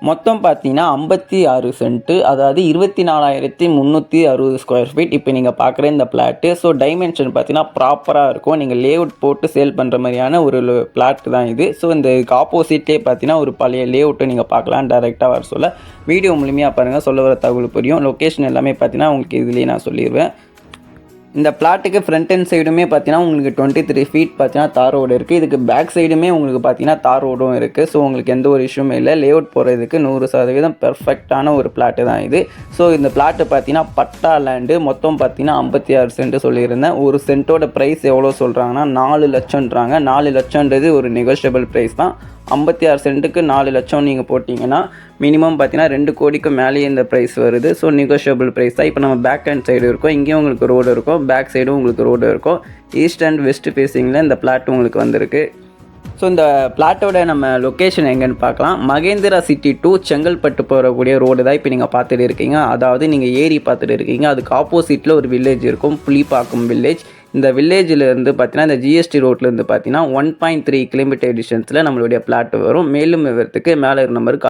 மொத்தம் பார்த்தீங்கன்னா 56 சென்ட்டு, அதாவது 24,360 ஸ்கொயர் ஃபீட். இப்போ நீங்கள் பார்க்குற இந்த பிளாட்டு. ஸோ டைமென்ஷன் பார்த்தீங்கன்னா ப்ராப்பராக இருக்கும். நீங்கள் லேஅவுட் போட்டு சேல் பண்ணுற மாதிரியான ஒரு பிளாட் தான் இது. ஸோ இந்த ஆப்போசிட்லேயே பார்த்தீங்கன்னா ஒரு பழைய லேஅவுட்டை நீங்கள் பார்க்கலாம். டைரெக்டாக வர சொல்ல வீடியோ முழுமையாக பாருங்கள், சொல்ல வர தகவல் புரியும். லொக்கேஷன் எல்லாமே பார்த்தீங்கன்னா உங்களுக்கு இதுலேயே நான் சொல்லிடுவேன். இந்த பிளாட்டுக்கு ஃப்ரண்ட் அண்ட் சைடுமே பார்த்தீங்கன்னா உங்களுக்கு 23 ஃபீட் பார்த்தீங்கன்னா தார் ரோடு இருக்குது. இதுக்கு பேக் சைடுமே உங்களுக்கு பார்த்தீங்கன்னா தார் ரோடும் இருக்குது. ஸோ உங்களுக்கு எந்த ஒரு இஷ்யூமே இல்லை. லேஅவுட் போகிறதுக்கு 100% பெர்ஃபெக்டான ஒரு பிளாட்டு தான் இது. ஸோ இந்த பிளாட்டு பார்த்தீங்கன்னா பட்டா லேண்டு. மொத்தம் பார்த்தீங்கன்னா 56 சென்ட்டு சொல்லியிருந்தேன். ஒரு சென்ட்டோட ப்ரைஸ் எவ்வளோ சொல்கிறாங்கன்னா 4 லட்சம்ன்றாங்க. 4 லட்சம்ன்றது ஒரு நெகோஷியபிள் ப்ரைஸ் தான். 56 சென்ட்டுக்கு 4 லட்சம் நீங்கள் போட்டிங்கன்னா மினிமம் பார்த்தீங்கன்னா 2 கோடிக்கு மேலேயே இந்த ப்ரைஸ் வருது. ஸோ நெகோஷியபிள் ப்ரைஸ் தான். இப்போ நம்ம பேக் ஹேண்ட் சைடு இருக்கும், இங்கேயும் உங்களுக்கு ரோடு இருக்கும், பேக் சைடும் உங்களுக்கு ரோடு இருக்கும். ஈஸ்ட் அண்ட் வெஸ்ட் ஃபேஸிங்கில் இந்த பிளாட் உங்களுக்கு வந்திருக்கு. ஸோ இந்த பிளாட்டோட நம்ம லொக்கேஷன் எங்கேன்னு பார்க்கலாம். மகேந்திரா சிட்டி டு செங்கல்பட்டு போகக்கூடிய ரோடு தான் இப்போ நீங்கள் பார்த்துட்டு இருக்கீங்க. அதாவது நீங்கள் ஏரி பார்த்துட்டு இருக்கீங்க. அதுக்கு ஆப்போசிட்டில் ஒரு வில்லேஜ் இருக்கும், புலிப்பாக்கம் வில்லேஜ். இந்த வில்லேஜில் இருந்து பார்த்தீங்கன்னா இந்த ஜிஎஸ்டி ரோட்லேருந்து பார்த்தீங்கன்னா 1.3 கிலோமீட்டர் டிஸ்டன்ஸில் நம்மளுடைய பிளாட் வரும். மேலும் விவரத்துக்கு மேலே நம்பருக்கு